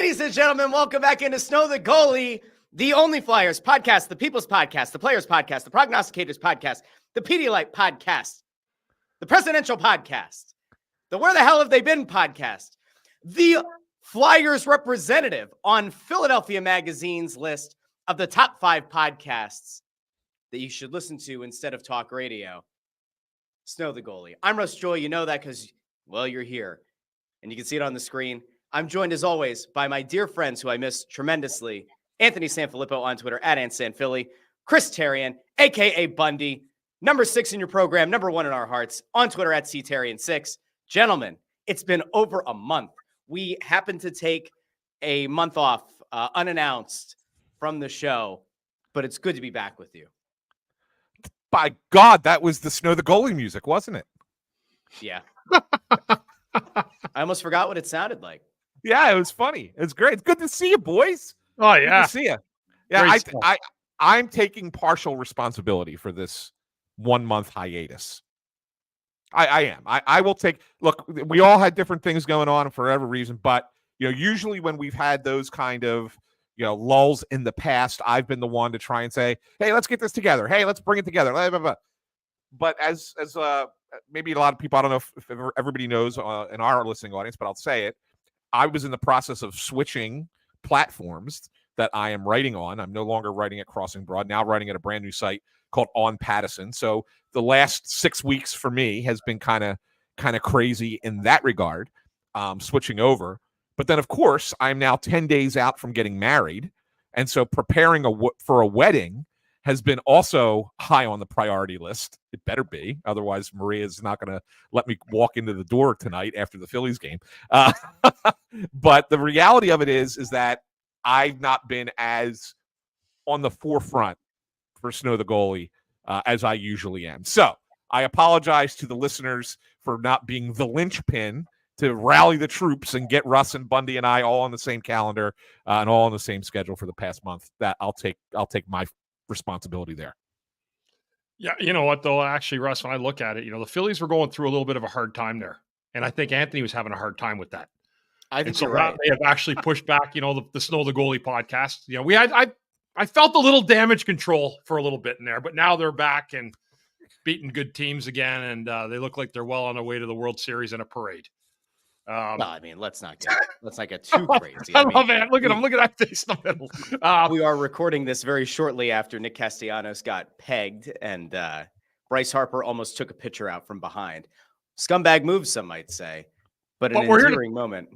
Ladies and gentlemen, welcome back into Snow the Goalie, the only Flyers podcast, the People's Podcast, the Players Podcast, the Prognosticators Podcast, the Pedialyte Podcast, the Presidential Podcast, the Where the Hell Have They Been Podcast, the Flyers representative on Philadelphia Magazine's list of the top 5 podcasts that you should listen to instead of talk radio. Snow the Goalie. I'm Russ Joy. You know that because, well, you're here. And you can see it on the screen. I'm joined, as always, by my dear friends who I miss tremendously. Anthony SanFilippo on Twitter, @AntSanPhilly. Chris Therien, a.k.a. Bundy. Number 6 in your program, number 1 in our hearts. On Twitter, @CTherien6. Gentlemen, it's been over a month. We happened to take a month off, unannounced, from the show. But it's good to be back with you. By God, that was the Snow the Goalie music, wasn't it? Yeah. I almost forgot what it sounded like. Yeah, it was funny. It's great. It's good to see you, boys. Oh, yeah. Good to see you. Yeah, I'm taking partial responsibility for this 1 month hiatus. I am. I will take. Look, we all had different things going on for whatever reason, but usually when we've had those kind of lulls in the past, I've been the one to try and say, "Hey, let's get this together. Hey, let's bring it together." Blah, blah, blah. But as maybe a lot of people, I don't know if everybody knows in our listening audience, but I'll say it. I was in the process of switching platforms that I am writing on. I'm no longer writing at Crossing Broad, now writing at a brand new site called On Pattison. So the last 6 weeks for me has been kind of crazy in that regard, switching over. But then, of course, I'm now 10 days out from getting married. And so preparing for a wedding has been also high on the priority list. It better be. Otherwise, Maria's not going to let me walk into the door tonight after the Phillies game. But the reality of it is that I've not been as on the forefront for Snow the Goalie as I usually am. So I apologize to the listeners for not being the linchpin to rally the troops and get Russ and Bundy and I all on the same calendar and all on the same schedule for the past month. That I'll take my responsibility there. Yeah, you know what, though? Actually, Russ, when I look at it, the Phillies were going through a little bit of a hard time there. And I think Anthony was having a hard time with that. I think so you're right. They have actually pushed back, the Snow the Goalie podcast. I felt a little damage control for a little bit in there, but now they're back and beating good teams again. And they look like they're well on their way to the World Series and a parade. Well, I mean, let's not get too crazy. I love it. Look at him. Look at that face in the middle. We are recording this very shortly after Nick Castellanos got pegged and Bryce Harper almost took a pitcher out from behind. Scumbag move, some might say, but an endearing moment,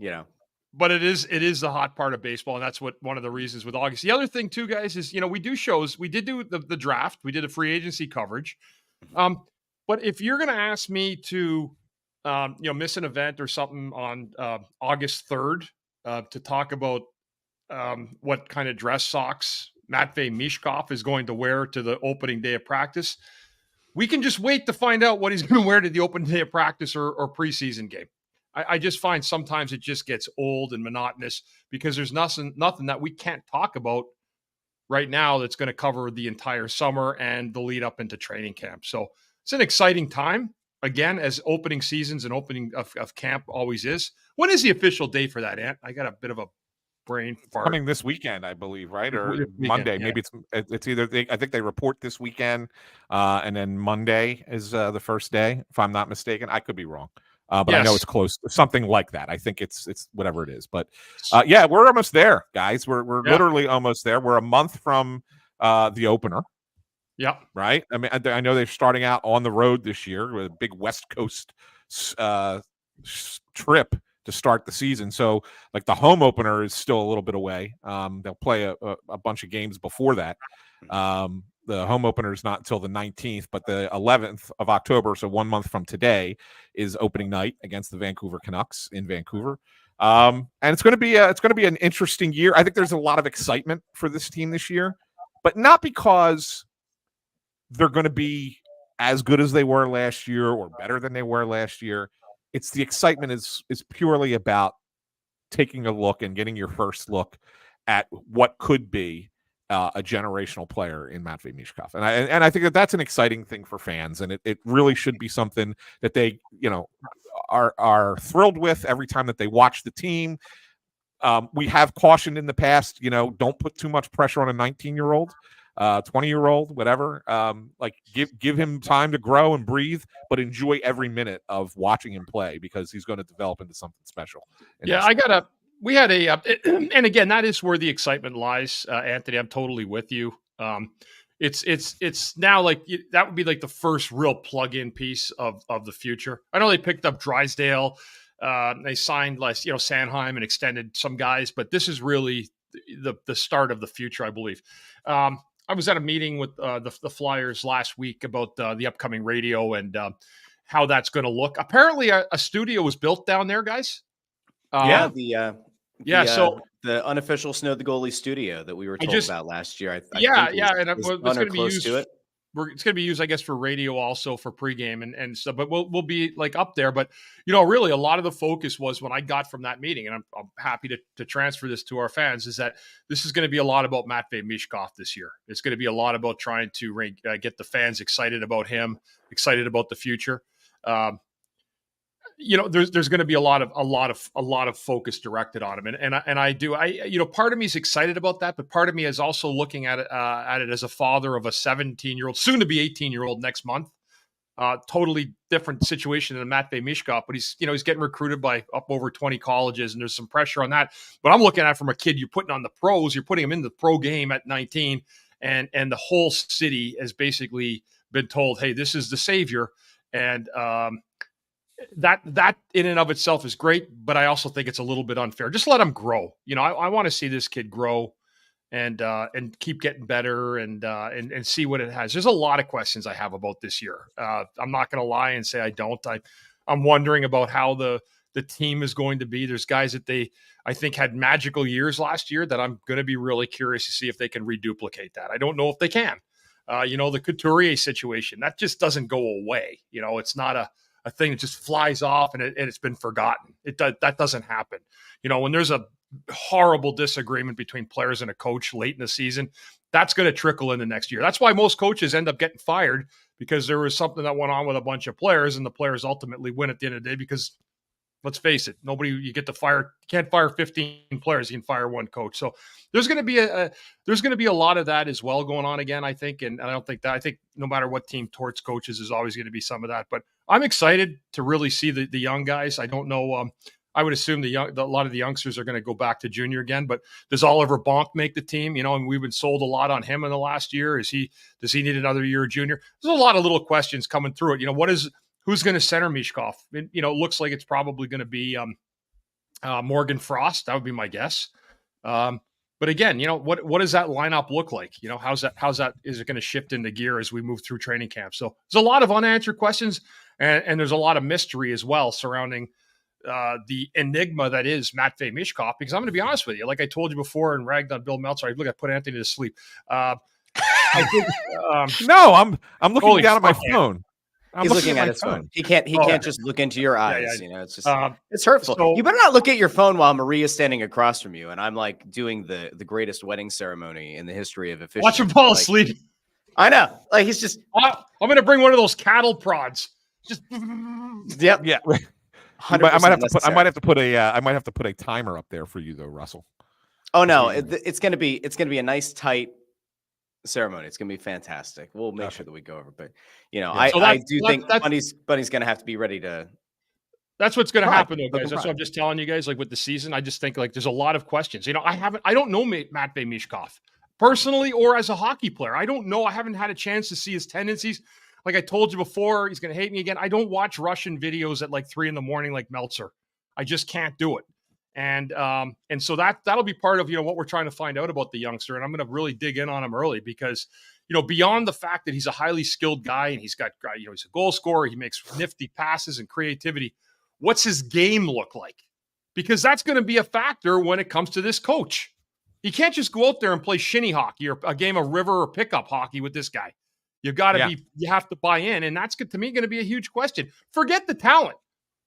But it is the hot part of baseball, and that's one of the reasons with August. The other thing too, guys, is we do shows. We did do the draft. We did a free agency coverage. But if you're going to ask me to miss an event or something on August 3rd to talk about what kind of dress socks Matvei Michkov is going to wear to the opening day of practice, we can just wait to find out what he's going to wear to the opening day of practice or preseason game. I just find sometimes it just gets old and monotonous because there's nothing that we can't talk about right now that's going to cover the entire summer and the lead up into training camp. So it's an exciting time. Again, as opening seasons and opening of camp always is. When is the official date for that, Ant? I got a bit of a brain fart. Coming this weekend, I believe, right? Or Monday. Yeah. Maybe it's either I think they report this weekend, and then Monday is the first day, if I'm not mistaken. I could be wrong. But yes. I know it's close, something like that. I think it's whatever it is. But yeah, we're almost there, guys. We're literally almost there. We're a month from the opener. Yeah. Right. I mean, I know they're starting out on the road this year with a big West Coast trip to start the season. So like the home opener is still a little bit away. They'll play a bunch of games before that. The home opener is not until the 19th, but the 11th of October, so 1 month from today, is opening night against the Vancouver Canucks in Vancouver. And it's going to be an interesting year. I think there's a lot of excitement for this team this year, but not because they're going to be as good as they were last year or better than they were last year. It's the excitement is purely about taking a look and getting your first look at what could be a generational player in Matvei Michkov. And I think that's an exciting thing for fans. And it really should be something that they, are thrilled with every time that they watch the team. We have cautioned in the past, don't put too much pressure on a 19-year-old, 20-year-old, whatever. Like give him time to grow and breathe, but enjoy every minute of watching him play because he's going to develop into something special. Yeah, we had and again, that is where the excitement lies, Anthony. I'm totally with you. It's now like that would be like the first real plug-in piece of the future. I know they picked up Drysdale. They signed Sanheim and extended some guys, but this is really the start of the future, I believe. I was at a meeting with the Flyers last week about the upcoming radio and how that's going to look. Apparently, a studio was built down there, guys. So the unofficial Snow the Goalie studio that we were told about last year. It's going to be used. It's going to be used, I guess, for radio also for pregame and stuff. But we'll be like up there. But really, a lot of the focus was when I got from that meeting, and I'm happy to transfer this to our fans, is that this is going to be a lot about Matvei Michkov this year. It's going to be a lot about trying to get the fans excited about him, excited about the future. There's going to be a lot of focus directed on him, and part of me is excited about that, but part of me is also looking at it as a father of a 17-year-old, soon to be 18-year-old next month. Totally different situation than Matvei Michkov, but he's getting recruited by up over 20 colleges, and there's some pressure on that. But I'm looking at it from a kid you're putting on the pros, you're putting him in the pro game at 19, and the whole city has basically been told, hey, this is the savior, and that in and of itself is great, but I also think it's a little bit unfair. Just let him grow. I want to see this kid grow and keep getting better and see what it has. There's a lot of questions I have about this year. I'm not going to lie and say I don't. I'm wondering about how the team is going to be. There's guys that I think had magical years last year that I'm going to be really curious to see if they can reduplicate that. I don't know if they can. The Couturier situation, that just doesn't go away. It's not a thing that just flies off and it's been forgotten. That doesn't happen. When there's a horrible disagreement between players and a coach late in the season, that's going to trickle into next year. That's why most coaches end up getting fired, because there was something that went on with a bunch of players, and the players ultimately win at the end of the day. Because let's face it, you can't fire 15 players. You can fire one coach. So there's going to be a lot of that as well going on again, I think. And I think no matter what team Torts coaches, is always going to be some of that. But I'm excited to really see the young guys. I don't know. I would assume a lot of the youngsters are going to go back to junior again. But does Oliver Bonk make the team? And we've been sold a lot on him in the last year. Does he need another year of junior? There's a lot of little questions coming through it. Who's going to center Michkov? It looks like it's probably going to be Morgan Frost. That would be my guess. But again, what does that lineup look like? How's that? Is it going to shift into gear as we move through training camp? So there's a lot of unanswered questions, and there's a lot of mystery as well surrounding the enigma that is Matvei Michkov. Because I'm going to be honest with you, like I told you before and ragged on Bill Meltzer, I put Anthony to sleep. I think, no, I'm looking down at my phone. He's looking at his phone. He can't just look into your eyes. It's just it's hurtful. So, you better not look at your phone while Maria's standing across from you, and I'm like doing the greatest wedding ceremony in the history of officiating. Watch him fall asleep. I know. Like he's just. I'm going to bring one of those cattle prods. Just. Yep. Yeah. I might have to put a timer up there for you though, Russell. Oh no, it's gonna be a nice tight ceremony. It's gonna be fantastic. We'll make sure that we go over, but I do think Bundy's gonna have to be ready to. That's what's gonna happen though, guys. That's what I'm just telling you guys. Like with the season, I just think like there's a lot of questions. I don't know Matvei Michkov personally or as a hockey player. I don't know. I haven't had a chance to see his tendencies. Like I told you before, he's gonna hate me again. I don't watch Russian videos at like 3 a.m. like Meltzer. I just can't do it. And so that'll be part of what we're trying to find out about the youngster, and I'm going to really dig in on him early because beyond the fact that he's a highly skilled guy and he's got he's a goal scorer, he makes nifty passes and creativity. What's his game look like? Because that's going to be a factor when it comes to this coach. You can't just go out there and play shinny hockey or a game of river or pickup hockey with this guy. You have to buy in, and that's to me going to be a huge question. Forget the talent.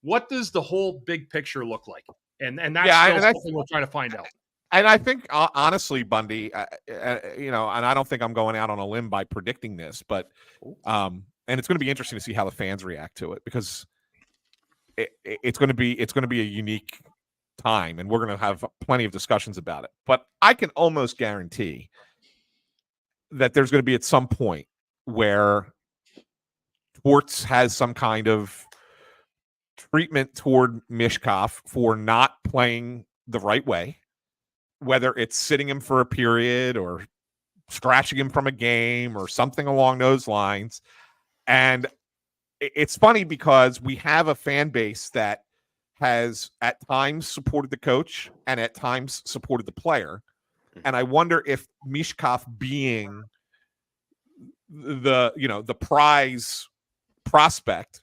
What does the whole big picture look like? And that's something we're trying to find out. And I think, honestly, Bundy, and I don't think I'm going out on a limb by predicting this, but and it's going to be interesting to see how the fans react to it because it's going to be a unique time, and we're going to have plenty of discussions about it. But I can almost guarantee that there's going to be at some point where Torts has some kind of treatment toward Michkov for not playing the right way, whether it's sitting him for a period or scratching him from a game or something along those lines. And it's funny because we have a fan base that has at times supported the coach and at times supported the player. And I wonder if Michkov being the prize prospect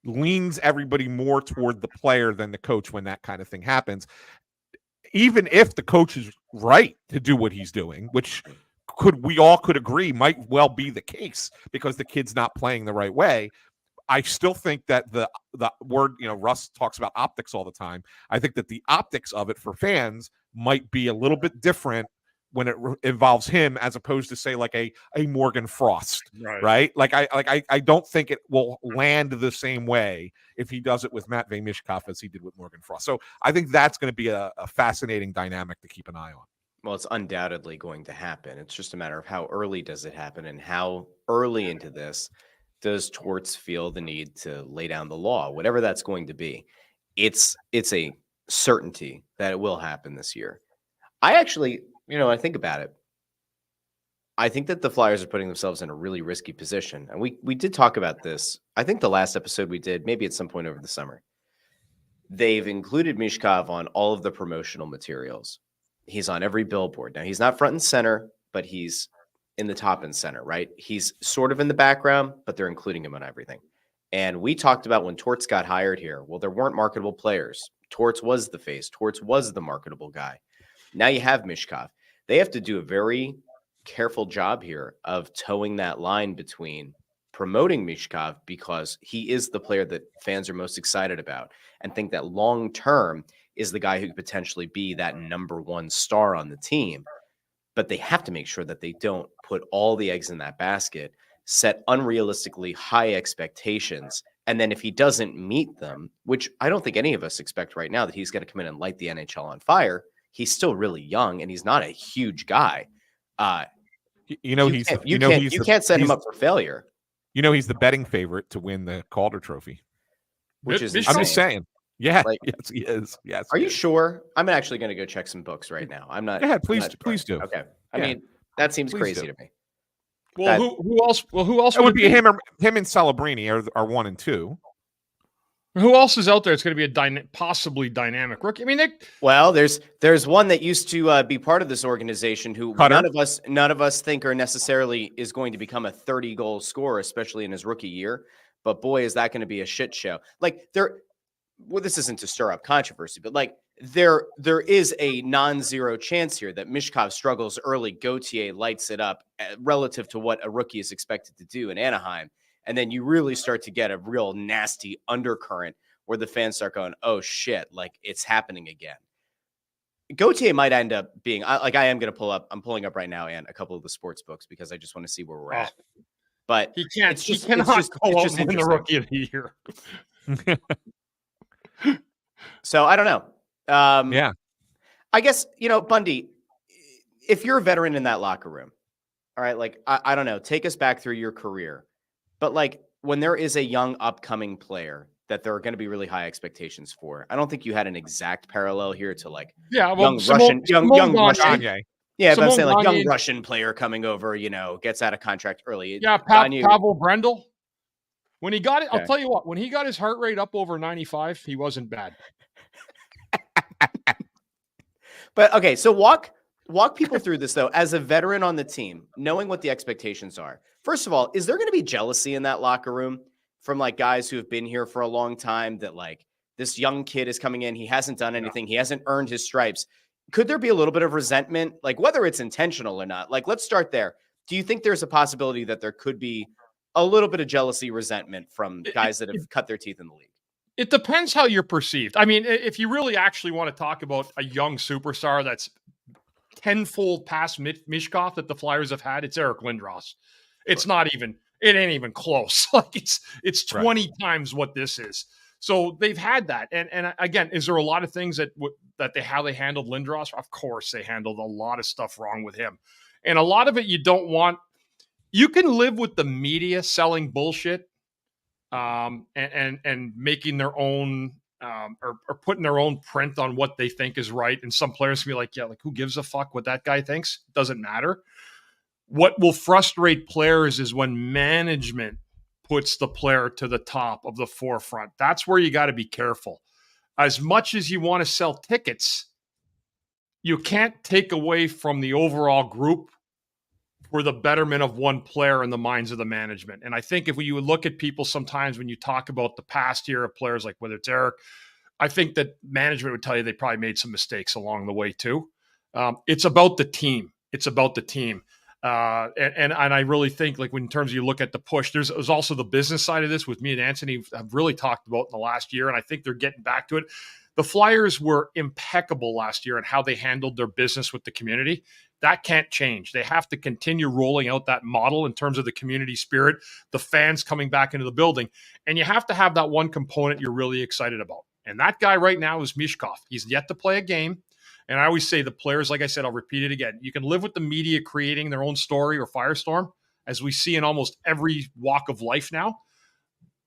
leans everybody more toward the player than the coach when that kind of thing happens. Even if the coach is right to do what he's doing, which we all could agree might well be the case because the kid's not playing the right way. I still think that the word, Russ talks about optics all the time. I think that the optics of it for fans might be a little bit different when it involves him as opposed to say like a Morgan Frost, right? Like I don't think it will land the same way if he does it with Matvei Michkov as he did with Morgan Frost. So I think that's going to be a fascinating dynamic to keep an eye on. Well, it's undoubtedly going to happen. It's just a matter of how early does it happen and how early into this does Torts feel the need to lay down the law, whatever that's going to be. It's a certainty that it will happen this year. I actually, I think about it. I think that the Flyers are putting themselves in a really risky position. And we did talk about this. I think the last episode we did, maybe at some point over the summer, they've included Michkov on all of the promotional materials. He's on every billboard. Now, he's not front and center, but he's in the top and center, right? He's sort of in the background, but they're including him on everything. And we talked about when Torts got hired here. Well, there weren't marketable players. Torts was the face. Torts was the marketable guy. Now you have Michkov. They have to do a very careful job here of towing that line between promoting Michkov because he is the player that fans are most excited about and think that long-term is the guy who could potentially be that number one star on the team. But they have to make sure that they don't put all the eggs in that basket, set unrealistically high expectations. And then if he doesn't meet them, which I don't think any of us expect right now that he's going to come in and light the NHL on fire, he's still really young and he's not a huge guy. You can't set him up for failure. He's the betting favorite to win the Calder Trophy. Which is I'm just saying. Yeah, like, yes, he is. Yes. Are you sure? I'm actually going to go check some books right now. I'm not. Go ahead, please do. Okay. I mean, that seems crazy to me. Well, who else? Well, who else? It would be him and Celebrini are 1 and 2. Who else is out there? It's going to be a possibly dynamic rookie. I mean, there's one that used to be part of this organization who none of us think are necessarily is going to become a 30-goal scorer, especially in his rookie year. But boy, is that going to be a shit show. Well, this isn't to stir up controversy, but there is a non-zero chance here that Michkov struggles early. Gauthier lights it up relative to what a rookie is expected to do in Anaheim. And then you really start to get a real nasty undercurrent where the fans start going, oh shit, it's happening again. Gauthier might end up being I'm pulling up right now, and a couple of the sports books because I just want to see where we're at. But he cannot go out and win the rookie of the year. So I don't know. Yeah. I guess, Bundy, if you're a veteran in that locker room, all right, I don't know, take us back through your career. But when there is a young upcoming player that there are going to be really high expectations for, I don't think you had an exact parallel here to young Russian. Yeah, but I'm saying young Russian player coming over, gets out of contract early. Yeah, Pavel Brendel. When he got it, I'll tell you what, when he got his heart rate up over 95, he wasn't bad. But okay, so walk people through this though, as a veteran on the team, knowing what the expectations are. First of all, is there going to be jealousy in that locker room from guys who have been here for a long time that this young kid is coming in, he hasn't done anything, he hasn't earned his stripes? Could there be a little bit of resentment, whether it's intentional or not? Let's start there. Do you think there's a possibility that there could be a little bit of jealousy, resentment from guys that have cut their teeth in the league? It depends how you're perceived. I mean, if you really actually want to talk about a young superstar that's tenfold past Michkov that the Flyers have had, it's Eric Lindros. It's not even, it ain't even close. It's 20 times what this is. So they've had that. And again, is there a lot of things how they handled Lindros? Of course, they handled a lot of stuff wrong with him. And a lot of it you don't want. You can live with the media selling bullshit and making their own or putting their own print on what they think is right. And some players can be like, yeah, like who gives a fuck what that guy thinks? Doesn't matter. What will frustrate players is when management puts the player to the top of the forefront. That's where you got to be careful. As much as you want to sell tickets, you can't take away from the overall group for the betterment of one player in the minds of the management. And I think if you look at people sometimes when you talk about the past year of players, like whether it's Eric, I think that management would tell you they probably made some mistakes along the way too. It's about the team. It's about the team. And I really think like when in terms of you look at the push, there's also the business side of this with me and Anthony have really talked about in the last year. And I think they're getting back to it. The Flyers were impeccable last year in how they handled their business with the community. That can't change. They have to continue rolling out that model in terms of the community spirit, the fans coming back into the building. And you have to have that one component you're really excited about. And that guy right now is Michkov. He's yet to play a game. And I always say the players, like I said, I'll repeat it again. You can live with the media creating their own story or firestorm, as we see in almost every walk of life now.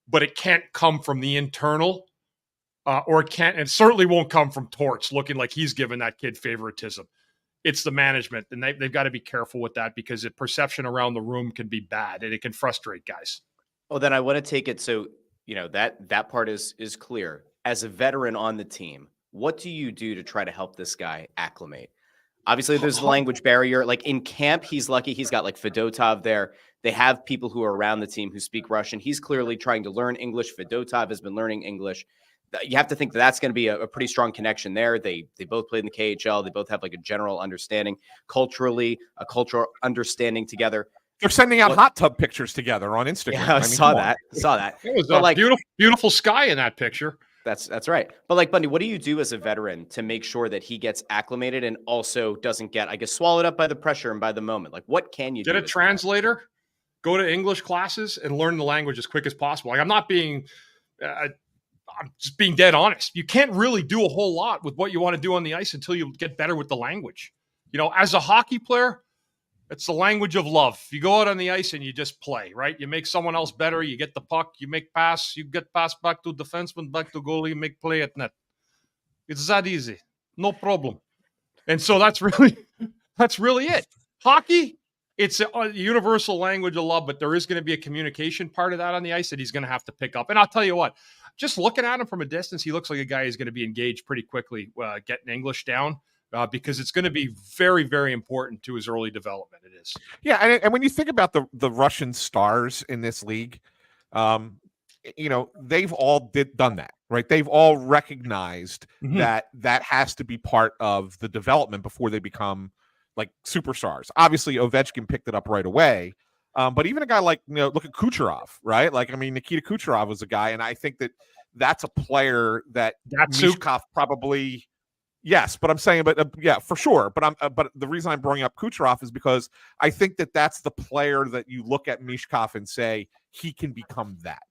But it can't come from the internal, or it can't, and certainly won't come from Torts looking like he's giving that kid favoritism. It's the management, and they've got to be careful with that because the perception around the room can be bad and it can frustrate guys. Well, then I want to take it so, that part is clear. As a veteran on the team, what do you do to try to help this guy acclimate? Obviously, there's the language barrier. Like in camp, he's lucky he's got like Fedotov there. They have people who are around the team who speak Russian. He's clearly trying to learn English. Fedotov has been learning English. You have to think that that's going to be a pretty strong connection there. They both played in the KHL. They both have like a general understanding culturally, a cultural understanding together. They're sending out hot tub pictures together on Instagram. Yeah, I saw that. It was a beautiful, beautiful sky in that picture. That's right. But like Bundy, what do you do as a veteran to make sure that he gets acclimated and also doesn't get, I guess, swallowed up by the pressure and by the moment? Like, what can you do? Get a translator, go to English classes, and learn the language as quick as possible. Like, I'm not being, I'm just being dead honest. You can't really do a whole lot with what you want to do on the ice until you get better with the language. As a hockey player, it's the language of love. You go out on the ice and you just play, right? You make someone else better. You get the puck. You make pass. You get pass back to defenseman, back to goalie. You make play at net. It's that easy. No problem. And so that's really it. Hockey, it's a universal language of love, but there is going to be a communication part of that on the ice that he's going to have to pick up. And I'll tell you what, just looking at him from a distance, he looks like a guy who's going to be engaged pretty quickly, getting English down. Because it's going to be very, very important to his early development. It is. Yeah, and when you think about the Russian stars in this league, they've all done that, right? They've all recognized that has to be part of the development before they become like superstars. Obviously, Ovechkin picked it up right away, but even a guy like look at Kucherov, right? Like Nikita Kucherov was a guy, and I think that's a player that Michkov probably. Yes, but I'm saying, yeah, for sure. But the reason I'm bringing up Kucherov is because I think that's the player that you look at Michkov and say he can become that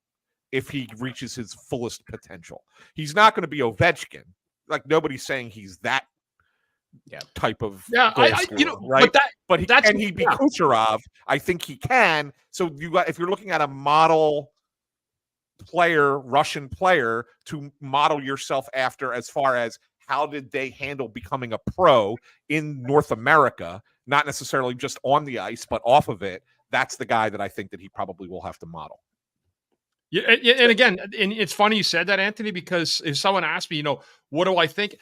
if he reaches his fullest potential. He's not going to be Ovechkin. Like nobody's saying he's that type of goal scorer, right? But can he be Kucherov? I think he can. So if you're looking at a model player, Russian player to model yourself after, as far as how did they handle becoming a pro in North America, not necessarily just on the ice, but off of it? That's the guy that I think that he probably will have to model. Yeah, and again, and it's funny you said that, Anthony, because if someone asked me, what do I think?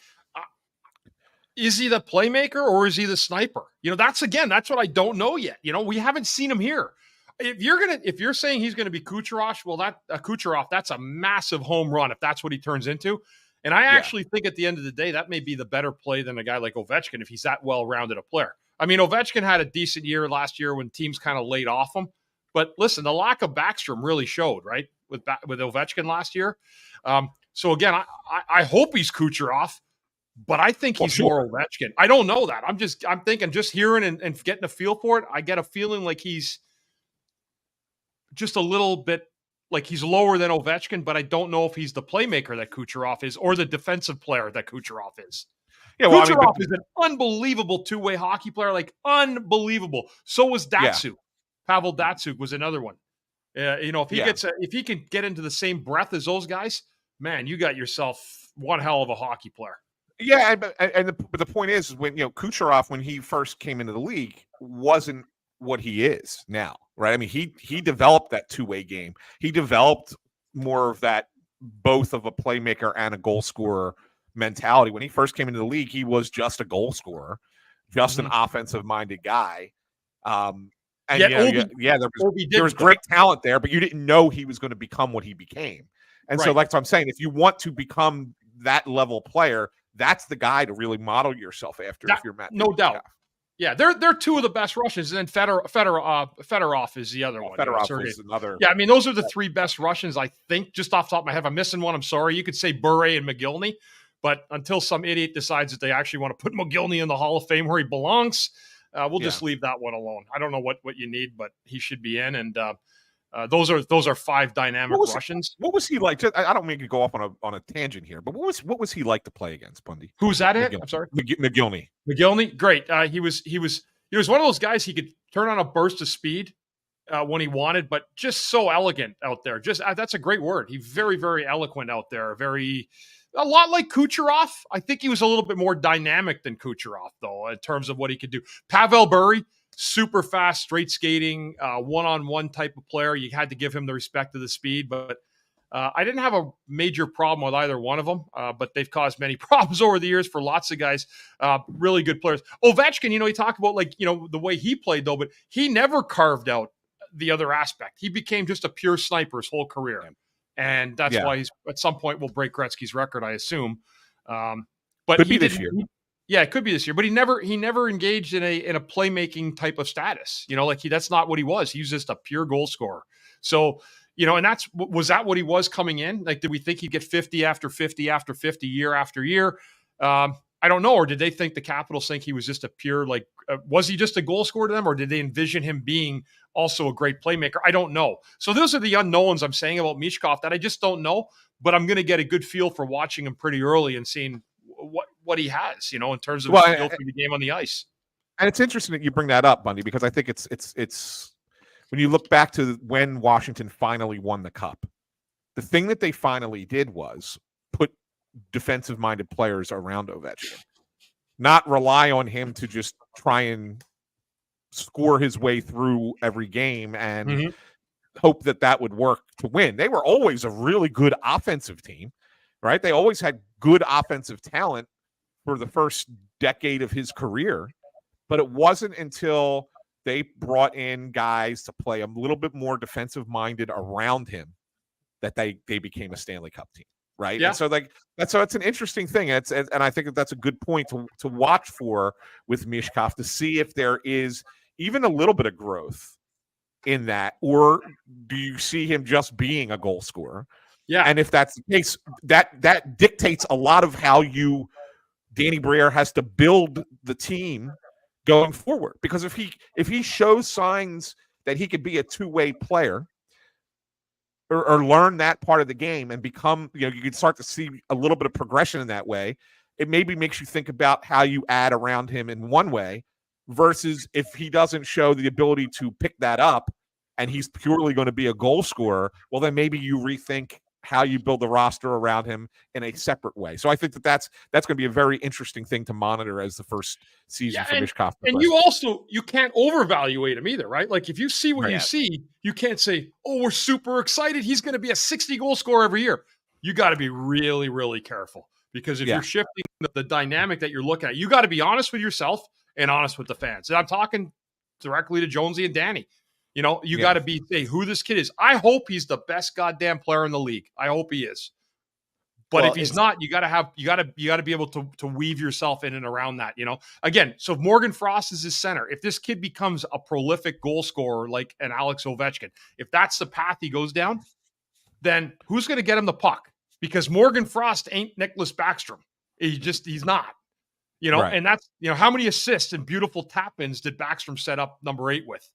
Is he the playmaker or is he the sniper? That's what I don't know yet. We haven't seen him here. If you're saying he's going to be Kucherov, well, Kucherov, that's a massive home run if that's what he turns into. And I actually think at the end of the day, that may be the better play than a guy like Ovechkin if he's that well-rounded a player. I mean, Ovechkin had a decent year last year when teams kind of laid off him. But listen, the lack of Backstrom really showed, right, with Ovechkin last year. So again, I hope he's Kucherov, but I think he's more Ovechkin. I don't know that. I'm thinking just hearing and getting a feel for it, I get a feeling like he's just a little bit like he's lower than Ovechkin, but I don't know if he's the playmaker that Kucherov is or the defensive player that Kucherov is. Yeah, well, Kucherov is an unbelievable two-way hockey player, like unbelievable. So was Datsuk. Yeah. Pavel Datsuk was another one. If he can get into the same breath as those guys, man, you got yourself one hell of a hockey player. Yeah, but the point is when Kucherov, when he first came into the league, wasn't what he is now, right? I mean, he developed that two-way game. He developed more of that both of a playmaker and a goal scorer mentality. When he first came into the league, he was just a goal scorer, just an offensive-minded guy. There was great talent there, but you didn't know he was going to become what he became. And so, like I'm saying, if you want to become that level player, that's the guy to really model yourself after. If you're Matt, no doubt. Yeah, they're two of the best Russians, and then Fedorov is the other one. Fedorov is another. Yeah, I mean, those are the three best Russians, I think, just off the top of my head. If I'm missing one, I'm sorry. You could say Bure and Mogilny, but until some idiot decides that they actually want to put Mogilny in the Hall of Fame where he belongs, we'll just leave that one alone. I don't know what you need, but he should be in, and those are five dynamic Russians. What was he like? I don't mean to go off on a tangent here, but what was he like to play against, Bundy? Who's that? I'm sorry, Mogilny. Mogilny, great. He was one of those guys. He could turn on a burst of speed when he wanted, but just so elegant out there. Just that's a great word. He's very, very eloquent out there. A lot like Kucherov. I think he was a little bit more dynamic than Kucherov, though, in terms of what he could do. Pavel Bure, super fast, straight skating, one-on-one type of player. You had to give him the respect of the speed, but I didn't have a major problem with either one of them, but they've caused many problems over the years for lots of guys. Really good players. Ovechkin, he talked about the way he played, though, but he never carved out the other aspect. He became just a pure sniper his whole career. And that's why he's at some point will break Gretzky's record, I assume. But could be this year. Yeah, it could be this year. But he never engaged in a playmaking type of status. That's not what he was. He was just a pure goal scorer. So, and was that what he was coming in? Like, did we think he'd get 50 after 50 after 50 year after year? I don't know. Or did they think the Capitals think he was just a pure, was he just a goal scorer to them? Or did they envision him being also a great playmaker? I don't know. So those are the unknowns I'm saying about Michkov that I just don't know, but I'm going to get a good feel for watching him pretty early and seeing what he has, in terms of his feel for the game on the ice. And it's interesting that you bring that up, Bundy, because I think it's when you look back to when Washington finally won the Cup, the thing that they finally did was put defensive-minded players around Ovechkin, not rely on him to just try and score his way through every game and hope that would work to win. They were always a really good offensive team, right? They always had good offensive talent for the first decade of his career, but it wasn't until they brought in guys to play a little bit more defensive-minded around him that they became a Stanley Cup team. Right. Yeah. And so it's an interesting thing. And I think that's a good point to watch for with Michkov, to see if there is even a little bit of growth in that, or do you see him just being a goal scorer? Yeah. And if that's the case, that dictates a lot of how Danny Briere has to build the team going forward. Because if he shows signs that he could be a two-way player, or learn that part of the game and become, you can start to see a little bit of progression in that way. It maybe makes you think about how you add around him in one way, versus if he doesn't show the ability to pick that up and he's purely going to be a goal scorer, well, then maybe you rethink how you build the roster around him in a separate way. So I think that's going to be a very interesting thing to monitor as the first season for Michkov. And you can't overvaluate him either, right? Like, if you see what you see, you can't say, oh, we're super excited, he's going to be a 60 goal scorer every year. You got to be really, really careful, because if you're shifting the dynamic that you're looking at, you got to be honest with yourself and honest with the fans. And I'm talking directly to Jonesy and Danny. You got to say who this kid is. I hope he's the best goddamn player in the league. I hope he is. But if he's not, you got to be able to weave yourself in and around that. Again, so if Morgan Frost is his center, if this kid becomes a prolific goal scorer like an Alex Ovechkin, if that's the path he goes down, then who's going to get him the puck? Because Morgan Frost ain't Nicholas Backstrom. He's not. And that's how many assists and beautiful tap-ins did Backstrom set up number 8 with?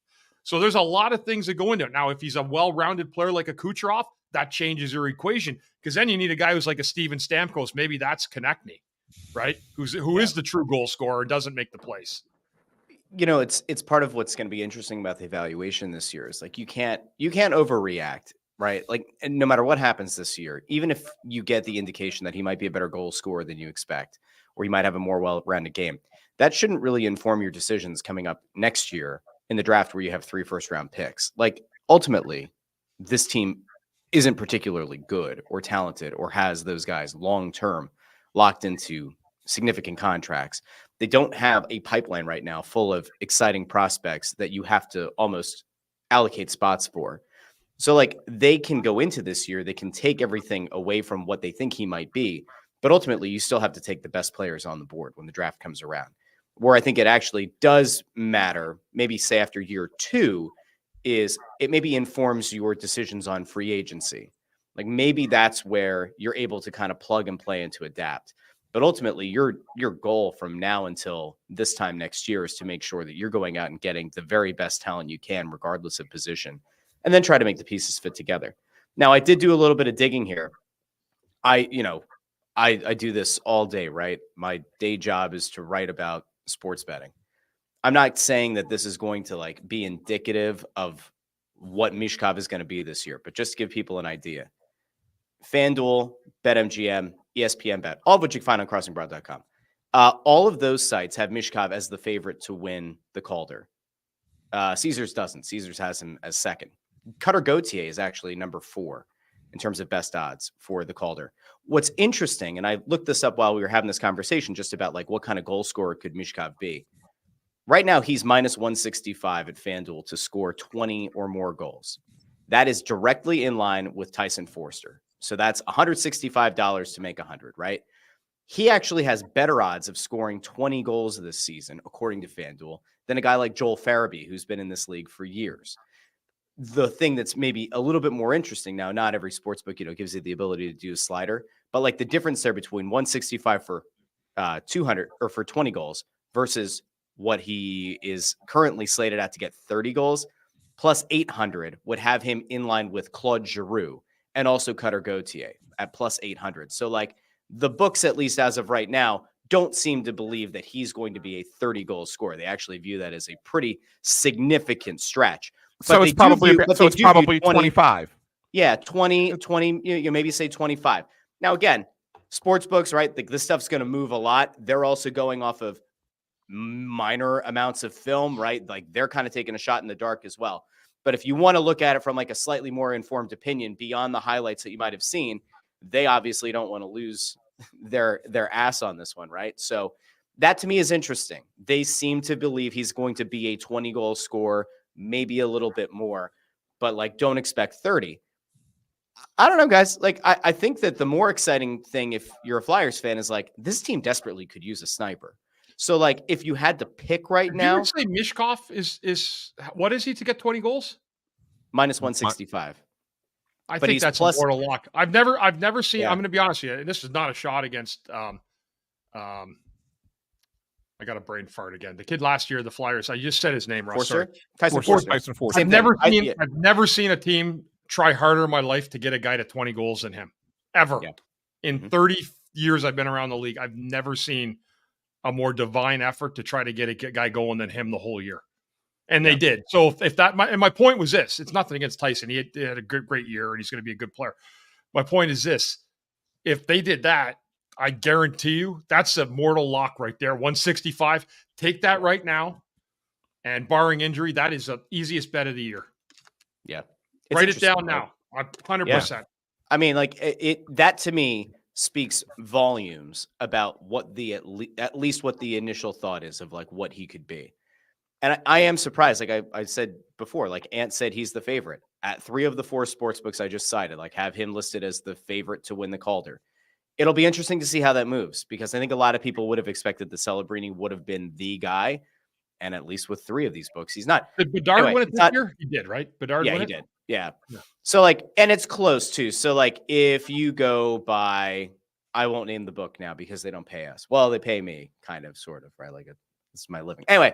So there's a lot of things that go into it. Now, if he's a well-rounded player like a Kucherov, that changes your equation, because then you need a guy who's like a Steven Stamkos. Maybe that's Konechny, right? Who is the true goal scorer and doesn't make the plays. It's part of what's going to be interesting about the evaluation this year is like you can't overreact, right? Like, and no matter what happens this year, even if you get the indication that he might be a better goal scorer than you expect, or he might have a more well-rounded game, that shouldn't really inform your decisions coming up next year in the draft where you have 3 first-round picks. Like, ultimately, this team isn't particularly good or talented or has those guys long-term locked into significant contracts. They don't have a pipeline right now full of exciting prospects that you have to almost allocate spots for. So like they can go into this year, they can take everything away from what they think he might be, but ultimately you still have to take the best players on the board when the draft comes around. Where I think it actually does matter, maybe say after year 2, is it maybe informs your decisions on free agency. Like maybe that's where you're able to kind of plug and play and to adapt. But ultimately, your goal from now until this time next year is to make sure that you're going out and getting the very best talent you can, regardless of position, and then try to make the pieces fit together. Now, I did do a little bit of digging here. I do this all day, right? My day job is to write about sports betting. I'm not saying that this is going to like be indicative of what Michkov is going to be this year, but just to give people an idea. FanDuel, BetMGM, ESPN Bet, all of which you can find on crossingbroad.com. All of those sites have Michkov as the favorite to win the Calder. Caesars doesn't. Caesars has him as second. Cutter Gauthier is actually number 4 in terms of best odds for the Calder. What's interesting, and I looked this up while we were having this conversation just about like what kind of goal scorer could Michkov be. Right now, he's minus 165 at FanDuel to score 20 or more goals. That is directly in line with Tyson Forster. So that's $165 to make 100, right? He actually has better odds of scoring 20 goals this season, according to FanDuel, than a guy like Joel Farabee, who's been in this league for years. The thing that's maybe a little bit more interesting now, not every sportsbook, gives you the ability to do a slider, but like the difference there between 165 for 200 or for 20 goals versus what he is currently slated at to get 30 goals plus 800 would have him in line with Claude Giroux and also Cutter Gauthier at plus 800. So like the books, at least as of right now, don't seem to believe that he's going to be a 30 goal scorer. They actually view that as a pretty significant stretch. So it's probably 25. Yeah, 20, you maybe say 25. Now, again, sports books, right? This stuff's going to move a lot. They're also going off of minor amounts of film, right? Like they're kind of taking a shot in the dark as well. But if you want to look at it from like a slightly more informed opinion beyond the highlights that you might have seen, they obviously don't want to lose their ass on this one, right? So that to me is interesting. They seem to believe he's going to be a 20 goal scorer, maybe a little bit more, but like don't expect 30. I don't know, guys. Like I think that the more exciting thing, if you're a Flyers fan, is like this team desperately could use a sniper. So, like, if you had to pick right now, you would say Michkov is what is he to get 20 goals? Minus 165. I think that's a mortal lock. I've never seen. Yeah. I'm going to be honest with you. And this is not a shot against. I got a brain fart again. The kid last year, the Flyers. I just said his name, Russ. Tyson Forster. I've never seen a team try harder in my life to get a guy to 20 goals than him ever. Yeah. In 30 years I've been around the league, I've never seen a more divine effort to try to get a guy going than him the whole year. And they did. So if that, my point was this, it's nothing against Tyson. He had a great year and he's going to be a good player. My point is this, if they did that, I guarantee you that's a mortal lock right there. 165, take that right now. And barring injury, that is the easiest bet of the year. Yeah. Write it down now. 100%. Yeah. I mean, like that to me speaks volumes about what at least what the initial thought is of like what he could be. And I am surprised. Like I said before, like Ant said, he's the favorite at 3 of the 4 sports books I just cited, like have him listed as the favorite to win the Calder. It'll be interesting to see how that moves because I think a lot of people would have expected the Celebrini would have been the guy. And at least with 3 of these books, he's not. Did Bedard win it this year? He did, right? Bedard won it? Yeah, he did. Yeah. So like, and it's close too. So like, if you go by, I won't name the book now because they don't pay us. Well, they pay me kind of, sort of, right? Like it's my living. Anyway,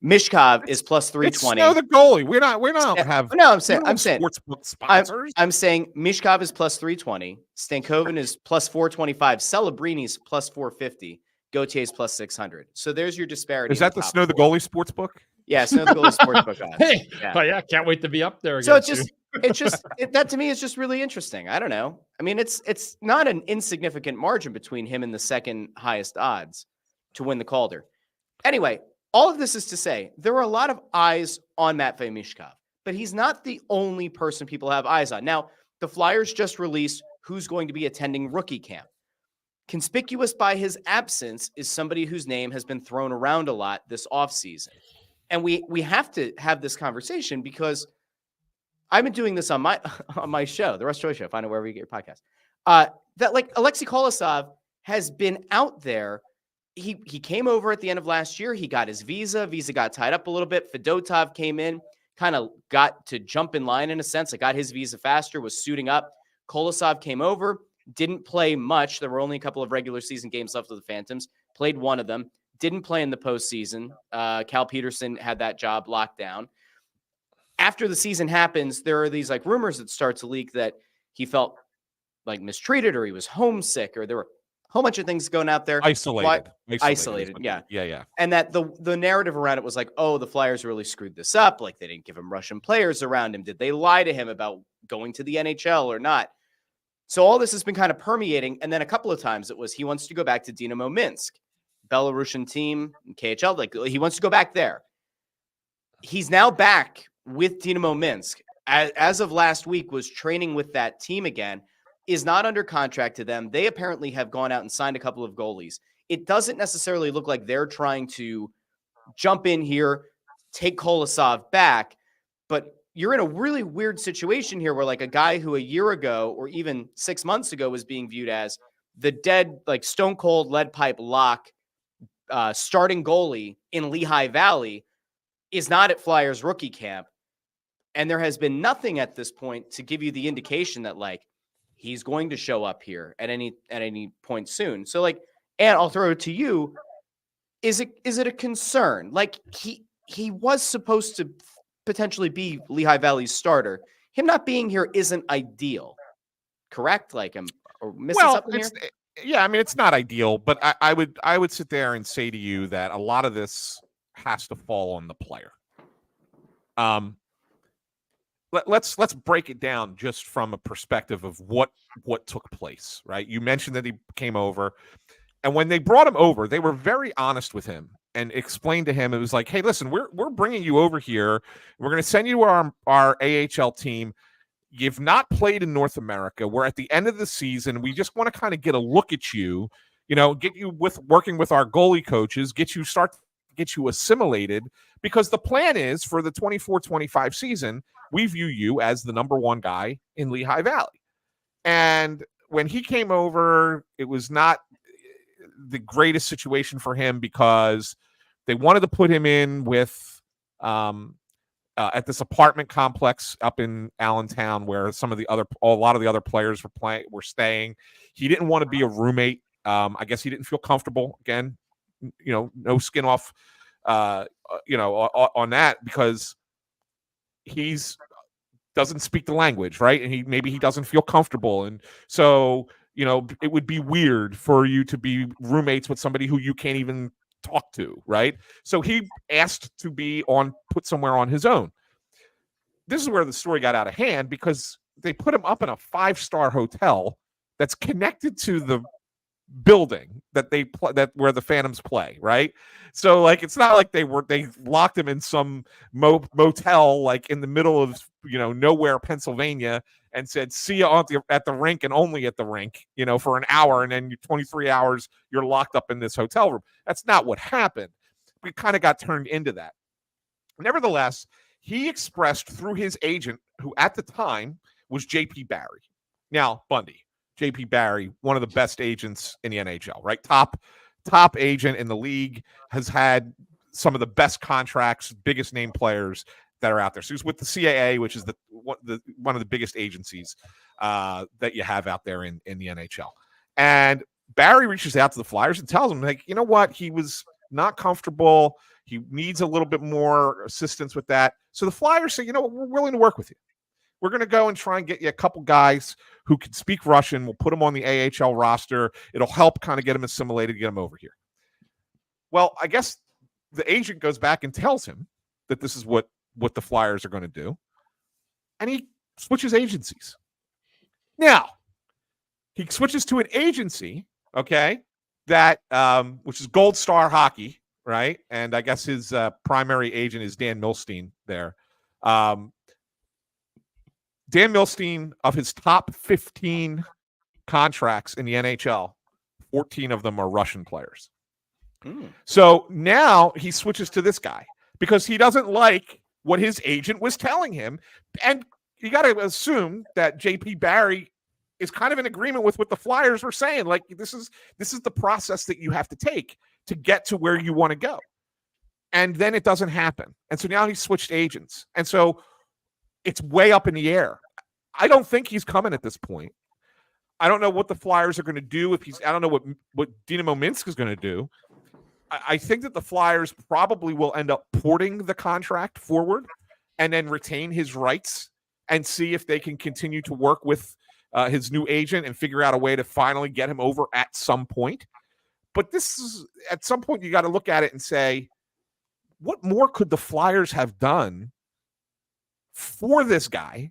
Michkov is plus 320. It's Snow the goalie. We're not have. No, I'm saying sportsbook sponsors. I'm saying Michkov is plus 320. Stankoven is plus 425. Celebrini's plus 450. Gautier's plus 600. So there's your disparity. Is that the Snow the goalie sportsbook? Yeah, Snow the goalie sportsbook odds. Hey, yeah, can't wait to be up there again. So that to me is just really interesting. I don't know. I mean, it's not an insignificant margin between him and the second highest odds to win the Calder. Anyway, all of this is to say there are a lot of eyes on Matvei Michkov, but he's not the only person people have eyes on. Now, the Flyers just released who's going to be attending rookie camp. Conspicuous by his absence is somebody whose name has been thrown around a lot this offseason. And we have to have this conversation because I've been doing this on my show, the Russ Joy Show. Find it wherever you get your podcast. That like Alexei Kolosov has been out there. He came over at the end of last year. He got his visa. Visa got tied up a little bit. Fedotov came in, kind of got to jump in line in a sense. I got his visa faster, was suiting up. Kolosov came over, didn't play much. There were only a couple of regular season games left with the Phantoms. Played one of them. Didn't play in the postseason. Cal Peterson had that job locked down. After the season happens, there are these like rumors that start to leak that he felt like mistreated or he was homesick or there were a whole bunch of things going out there. Isolated. Yeah. And that the narrative around it was like, oh, the Flyers really screwed this up. Like they didn't give him Russian players around him. Did they lie to him about going to the NHL or not? So all this has been kind of permeating. And then a couple of times it was he wants to go back to Dinamo Minsk, Belarusian team, KHL. Like he wants to go back there. He's now back with Dinamo Minsk. As of last week, was training with that team again. Is not under contract to them. They apparently have gone out and signed a couple of goalies. It doesn't necessarily look like they're trying to jump in here, take Kolosov back, but you're in a really weird situation here where like a guy who a year ago or even 6 months ago was being viewed as the dead, like stone cold lead pipe lock starting goalie in Lehigh Valley is not at Flyers rookie camp. And there has been nothing at this point to give you the indication that like, he's going to show up here at any point soon. So like, and I'll throw it to you. Is it a concern? Like he was supposed to potentially be Lehigh Valley's starter. Him not being here isn't ideal. Correct? Like I'm or missing something here? Yeah, I mean it's not ideal, but I would sit there and say to you that a lot of this has to fall on the player. Let's break it down just from a perspective of what took place, right? You mentioned that he came over, and when they brought him over, they were very honest with him and explained to him, it was like, hey, listen, we're bringing you over here. We're going to send you to our AHL team. You've not played in North America. We're at the end of the season. We just want to kind of get a look at you, get you working with our goalie coaches, get you assimilated, because the plan is for the 24-25 season, we view you as the number one guy in Lehigh Valley. And when he came over, it was not the greatest situation for him because they wanted to put him in with at this apartment complex up in Allentown where a lot of the other players were staying. He didn't want to be a roommate. I guess he didn't feel comfortable. Again, no skin off, on that because doesn't speak the language, right? And maybe he doesn't feel comfortable. And so, it would be weird for you to be roommates with somebody who you can't even talk to, right? So he asked to be put somewhere on his own. This is where the story got out of hand because they put him up in a 5-star hotel that's connected to the building that where the Phantoms play, right? So like it's not like they locked him in some motel like in the middle of nowhere, Pennsylvania, and said see you at the rink and only at the rink for an hour, and then 23 hours you're locked up in this hotel room. That's not what happened. We kind of got turned into that. Nevertheless, he expressed through his agent, who at the time was JP Barry, now Bundy. JP Barry, one of the best agents in the NHL, right? Top agent in the league, has had some of the best contracts, biggest name players that are out there. So he's with the CAA, which is one of the biggest agencies that you have out there in the NHL. And Barry reaches out to the Flyers and tells them, like, you know what? He was not comfortable. He needs a little bit more assistance with that. So the Flyers say, we're willing to work with you. We're going to go and try and get you a couple guys who can speak Russian. We'll put them on the AHL roster. It'll help kind of get them assimilated, get them over here. Well, I guess the agent goes back and tells him that this is what the Flyers are going to do. And he switches agencies. Now, he switches to an agency, okay, that which is Gold Star Hockey, right? And I guess his primary agent is Dan Milstein there. Dan Milstein, of his top 15 contracts in the NHL, 14 of them are Russian players. So now he switches to this guy because he doesn't like what his agent was telling him. And you got to assume that JP Barry is kind of in agreement with what the Flyers were saying. Like, this is the process that you have to take to get to where you want to go. And then it doesn't happen. And so now he's switched agents. And so it's way up in the air. I don't think he's coming at this point. I don't know what the Flyers are going to do I don't know what Dinamo Minsk is going to do. I think that the Flyers probably will end up porting the contract forward and then retain his rights and see if they can continue to work with his new agent and figure out a way to finally get him over at some point. But at some point, you got to look at it and say, what more could the Flyers have done for this guy?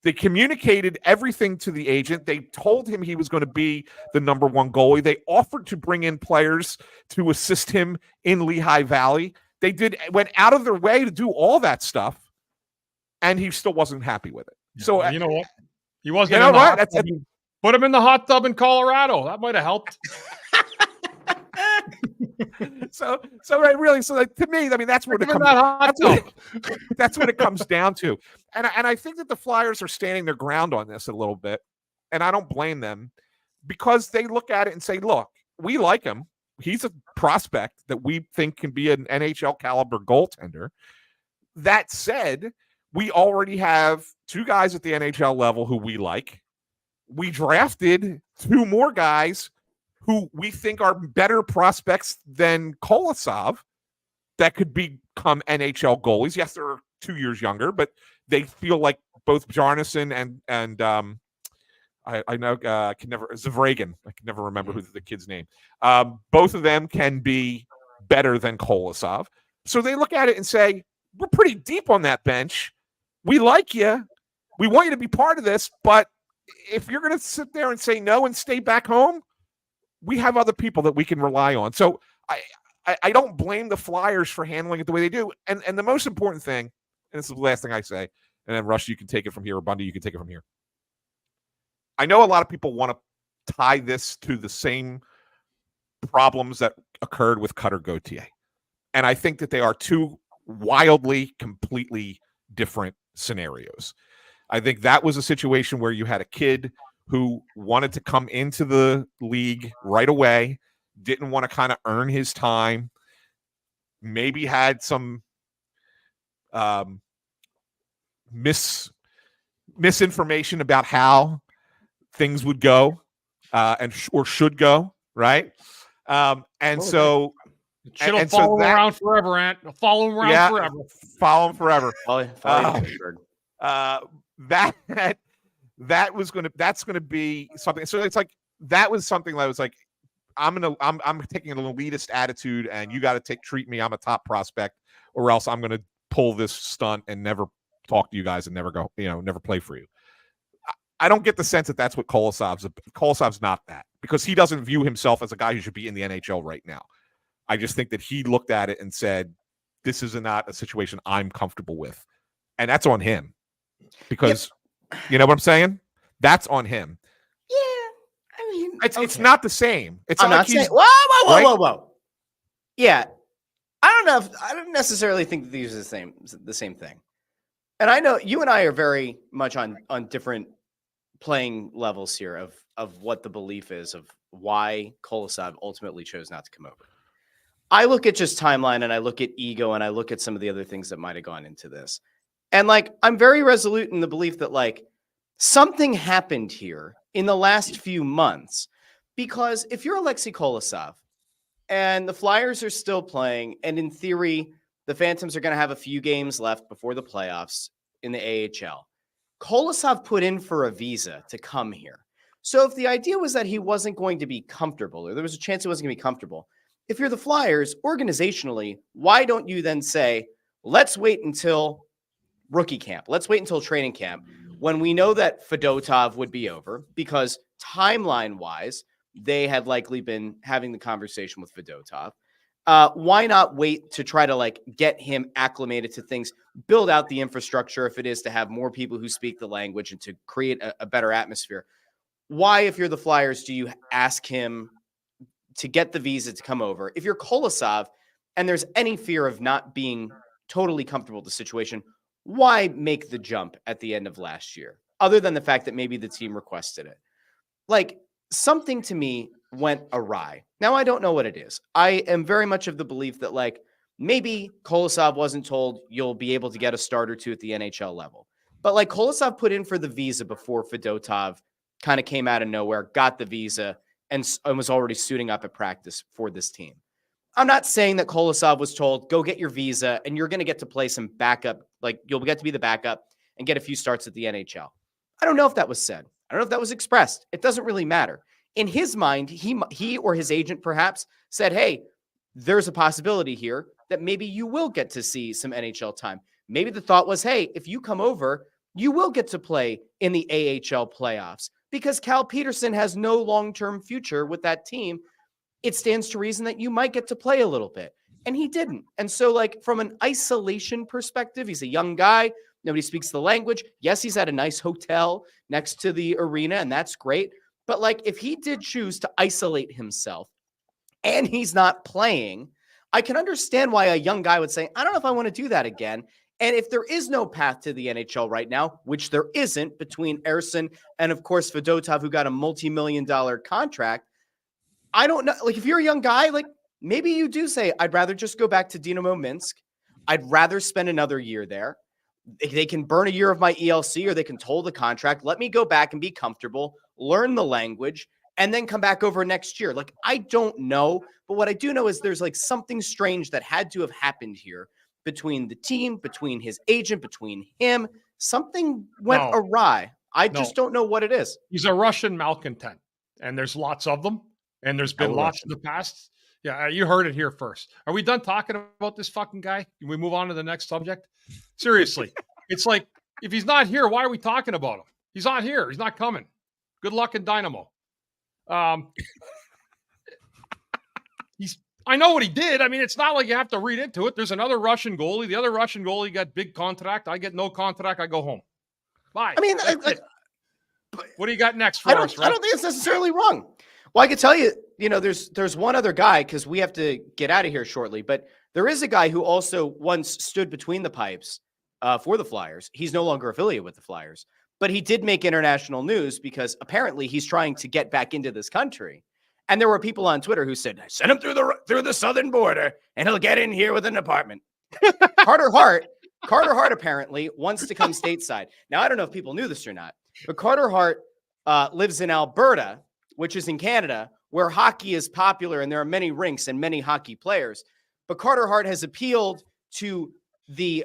They communicated everything to the agent. They told him he was going to be the number one goalie. They offered to bring in players to assist him in Lehigh Valley. They went out of their way to do all that stuff, and he still wasn't happy with it. Yeah, so you know what? He wasn't. You know what? Put him in the hot tub in Colorado. That might have helped. So to me, I mean, that's what that's what it comes down to. And I think that the Flyers are standing their ground on this a little bit, and I don't blame them because they look at it and say, look, we like him. He's a prospect that we think can be an NHL caliber goaltender. That said, we already have two guys at the NHL level who we like. We drafted two more guys who we think are better prospects than Kolosov that could become NHL goalies. Yes, they're 2 years younger, but they feel like both Jarnison and I know I can never Zavragan. I can never remember who the kid's name. Both of them can be better than Kolosov. So they look at it and say, we're pretty deep on that bench. We like you. We want you to be part of this, but if you're going to sit there and say no and stay back home, we have other people that we can rely on. So I don't blame the Flyers for handling it the way they do. And the most important thing, and this is the last thing I say, and then Russ, you can take it from here, or Bundy, you can take it from here. I know a lot of people want to tie this to the same problems that occurred with Cutter Gauthier. And I think that they are two wildly, completely different scenarios. I think that was a situation where you had a kid who wanted to come into the league right away, didn't want to kind of earn his time, maybe had some misinformation about how things would go or should go, right? So it'll follow him around forever, Ant. It'll follow him around forever. Follow him forever. That's going to be something. So it's like that was something that was like, I'm taking an elitist attitude, and you got to treat me. I'm a top prospect, or else I'm going to pull this stunt and never talk to you guys and never go, never play for you. I don't get the sense that that's what Kolosov's not that, because he doesn't view himself as a guy who should be in the NHL right now. I just think that he looked at it and said, this is not a situation I'm comfortable with. And that's on him, because you know what I'm saying? That's on him. Yeah. I mean, it's not the same. It's I'm not saying, whoa. Yeah. I don't necessarily think that these are the same thing. And I know you and I are very much on different playing levels here of what the belief is of why Kolosov ultimately chose not to come over. I look at just timeline, and I look at ego, and I look at some of the other things that might have gone into this. And I'm very resolute in the belief that something happened here in the last few months, because if you're Alexei Kolosov and the Flyers are still playing. And in theory, the Phantoms are going to have a few games left before the playoffs in the AHL. Kolosov put in for a visa to come here. So if the idea was that he wasn't going to be comfortable, or there was a chance he wasn't going to be comfortable, if you're the Flyers, organizationally, why don't you then say, let's wait until rookie camp. Let's wait until training camp when we know that Fedotov would be over, because timeline-wise, they had likely been having the conversation with Fedotov. Why not wait to try to get him acclimated to things, build out the infrastructure if it is to have more people who speak the language and to create a better atmosphere? Why, if you're the Flyers, do you ask him to get the visa to come over? If you're Kolosov and there's any fear of not being totally comfortable with the situation, why make the jump at the end of last year, other than the fact that maybe the team requested it? Something to me went awry. Now, I don't know what it is. I am very much of the belief that maybe Kolosov wasn't told you'll be able to get a start or two at the NHL level. But Kolosov put in for the visa before Fedotov kind of came out of nowhere, got the visa, and was already suiting up at practice for this team. I'm not saying that Kolosov was told, go get your visa and you're going to get to play some backup. You'll get to be the backup and get a few starts at the NHL. I don't know if that was said. I don't know if that was expressed. It doesn't really matter. In his mind, he or his agent perhaps said, hey, there's a possibility here that maybe you will get to see some NHL time. Maybe the thought was, hey, if you come over, you will get to play in the AHL playoffs because Cal Peterson has no long-term future with that team. It stands to reason that you might get to play a little bit. And he didn't. And so from an isolation perspective, he's a young guy. Nobody speaks the language. Yes, he's at a nice hotel next to the arena, and that's great. But if he did choose to isolate himself and he's not playing, I can understand why a young guy would say, I don't know if I want to do that again. And if there is no path to the NHL right now, which there isn't between Ersson and, of course, Fedotov, who got a multi-million-dollar contract, I don't know. If you're a young guy, maybe you do say, I'd rather just go back to Dinamo Minsk. I'd rather spend another year there. They can burn a year of my ELC or they can toll the contract. Let me go back and be comfortable, learn the language, and then come back over next year. I don't know. But what I do know is there's something strange that had to have happened here between the team, between his agent, between him. Something went awry. I just don't know what it is. He's a Russian malcontent, and there's lots of them. And there's been lots in the past. Yeah, you heard it here first. Are we done talking about this fucking guy? Can we move on to the next subject? Seriously. It's if he's not here, why are we talking about him? He's not here. He's not coming. Good luck in Dynamo. I know what he did. I mean, it's not like you have to read into it. There's another Russian goalie. The other Russian goalie got big contract. I get no contract. I go home. Bye. I mean, what do you got next for us? I don't think it's necessarily wrong. Well, I can tell you, there's one other guy because we have to get out of here shortly, but there is a guy who also once stood between the pipes for the Flyers. He's no longer affiliated with the Flyers, but he did make international news because apparently he's trying to get back into this country. And there were people on Twitter who said, send him through the southern border and he'll get in here with an apartment. Carter Hart apparently wants to come stateside. Now, I don't know if people knew this or not, but Carter Hart lives in Alberta, which is in Canada, where hockey is popular and there are many rinks and many hockey players. But Carter Hart has appealed to the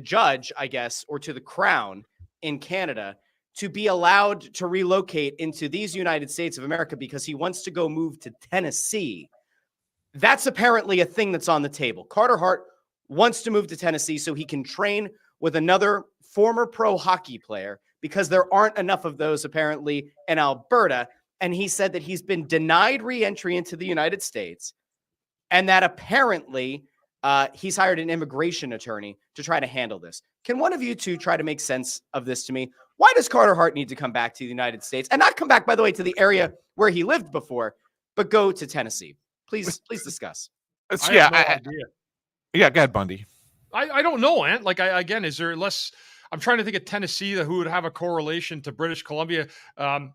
judge, I guess, or to the Crown in Canada to be allowed to relocate into these United States of America because he wants to go move to Tennessee. That's apparently a thing that's on the table. Carter Hart wants to move to Tennessee so he can train with another former pro hockey player because there aren't enough of those apparently in Alberta. And he said that he's been denied re-entry into the United States and that apparently he's hired an immigration attorney to try to handle this. Can one of you two try to make sense of this to me? Why does Carter Hart need to come back to the United States and not come back, by the way, to the area where he lived before, but go to Tennessee? Please discuss. Yeah, go ahead, Bundy. I don't know, Ant. Again, is there less? I'm trying to think of Tennessee who would have a correlation to British Columbia. The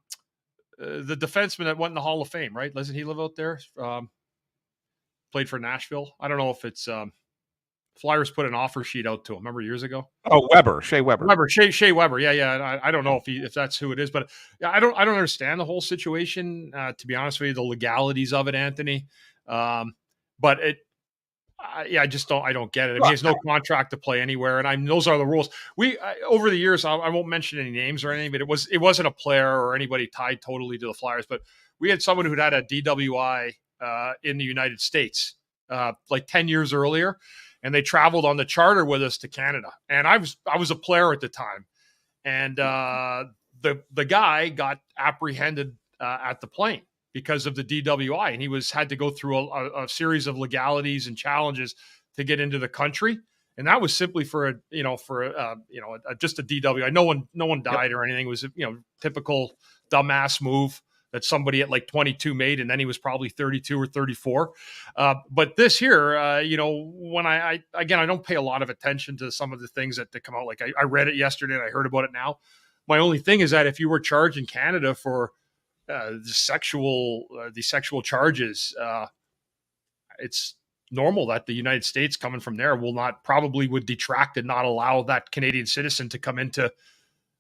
defenseman that went in the Hall of Fame, right? Doesn't he live out there? Played for Nashville. I don't know if it's Flyers put an offer sheet out to him. Remember years ago? Oh, Shea Weber. Shea Weber. Yeah. I don't know if that's who it is, but yeah, I don't understand the whole situation. To be honest with you, the legalities of it, Anthony. but I just don't get it. I mean, he has no contract to play anywhere, and those are the rules. We over the years, I won't mention any names or anything, but it wasn't a player or anybody tied totally to the Flyers, but we had someone who'd had a DWI in the United States like 10 years earlier, and they traveled on the charter with us to Canada, and I was a player at the time, and the guy got apprehended at the plane because of the DWI, and he had to go through a series of legalities and challenges to get into the country, and that was simply for just a DWI. No one died or anything. It was typical dumbass move that somebody at like 22 made, and then he was probably 32 or 34. But this here, when I don't pay a lot of attention to some of the things that come out. Like I read it yesterday and I heard about it now. My only thing is that if you were charged in Canada for the sexual charges, it's normal that the United States coming from there would detract and not allow that Canadian citizen to come into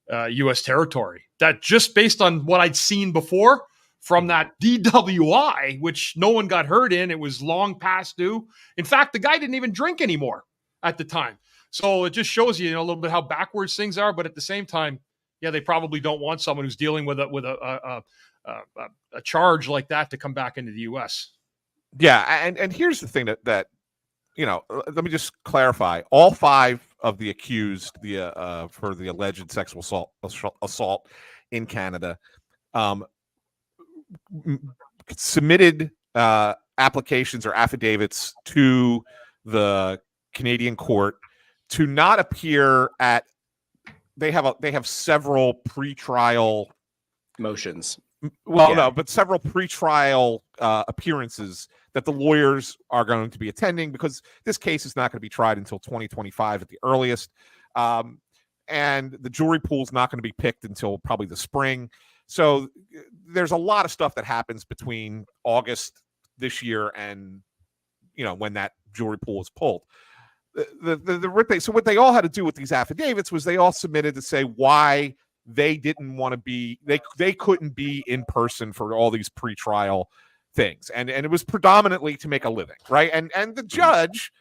U.S. territory. That just based on what I'd seen before from that DWI, which no one got hurt in, it was long past due. In fact, the guy didn't even drink anymore at the time. So it just shows you, a little bit how backwards things are. But at the same time, they probably don't want someone who's dealing with a charge like that to come back into the U.S. Yeah, and here's the thing that let me just clarify: all 5 of the accused, for the alleged sexual assault in Canada, submitted applications or affidavits to the Canadian court to not appear at. They have several pretrial motions. Well, no, but several pretrial appearances that the lawyers are going to be attending, because this case is not going to be tried until 2025 at the earliest. And the jury pool is not going to be picked until probably the spring. So there's a lot of stuff that happens between August this year and, when that jury pool is pulled. So what they all had to do with these affidavits was they all submitted to say why they didn't want to be, they couldn't be in person for all these pretrial things. And it was predominantly to make a living, right? And the judge,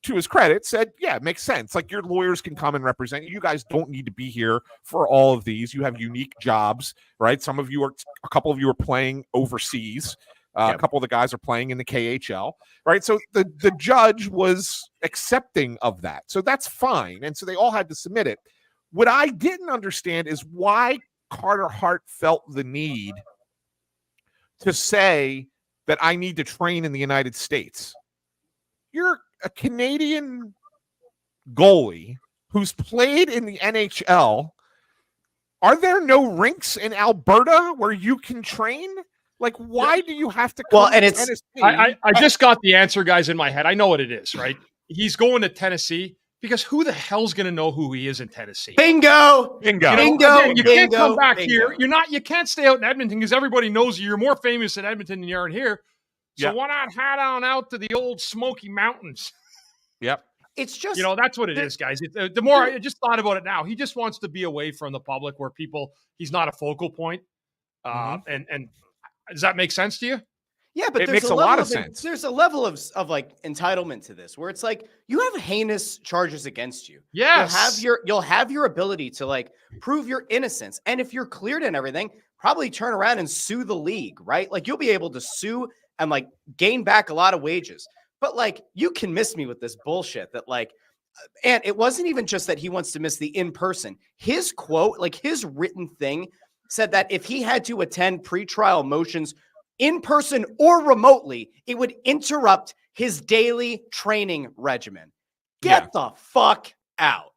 to his credit, said, yeah, it makes sense. Like, your lawyers can come and represent you. You guys don't need to be here for all of these. You have unique jobs, right? A couple of you are playing overseas. A couple of the guys are playing in the KHL, right? So the judge was accepting of that. So that's fine. And so they all had to submit it. What I didn't understand is why Carter Hart felt the need to say that I need to train in the United States. You're a Canadian goalie who's played in the NHL. Are there no rinks in Alberta where you can train? Like, why do you have to come to Tennessee? I just got the answer, guys, in my head. I know what it is, right? He's going to Tennessee because who the hell's going to know who he is in Tennessee? Bingo! You can't come back here. You can't stay out in Edmonton because everybody knows you. You're more famous in Edmonton than you are in here. So why not head on out to the old Smoky Mountains? Yep. It's just, that's what it is, guys. The more I just thought about it now, he just wants to be away from the public where he's not a focal point. And does that make sense to you? Yeah, but it makes a lot of sense. There's a level of like entitlement to this where it's like you have heinous charges against you. Yes. You'll have your ability to like prove your innocence. And if you're cleared and everything, probably turn around and sue the league, right? Like you'll be able to sue and like gain back a lot of wages. But like you can miss me with this bullshit that like, and it wasn't even just that he wants to miss the in-person. His quote, like his written thing said that if he had to attend pretrial motions in person or remotely, it would interrupt his daily training regimen. Get the fuck out.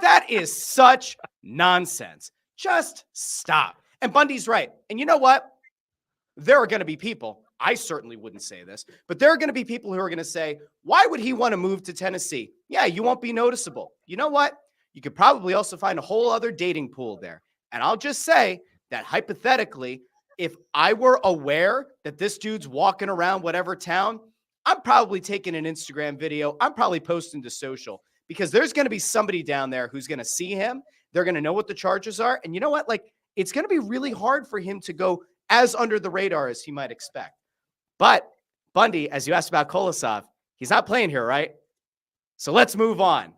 That is such nonsense. Just stop. And Bundy's right. And you know what? There are going to be people, I certainly wouldn't say this, but there are going to be people who are going to say, why would he want to move to Tennessee? Yeah, you won't be noticeable. You know what? You could probably also find a whole other dating pool there. And I'll just say that hypothetically, if I were aware that this dude's walking around whatever town, I'm probably taking an Instagram video. I'm probably posting to social because there's going to be somebody down there who's going to see him. They're going to know what the charges are. And you know what? Like, it's going to be really hard for him to go as under the radar as he might expect. But Bundy, as you asked about Kolosov, he's not playing here, right? So let's move on.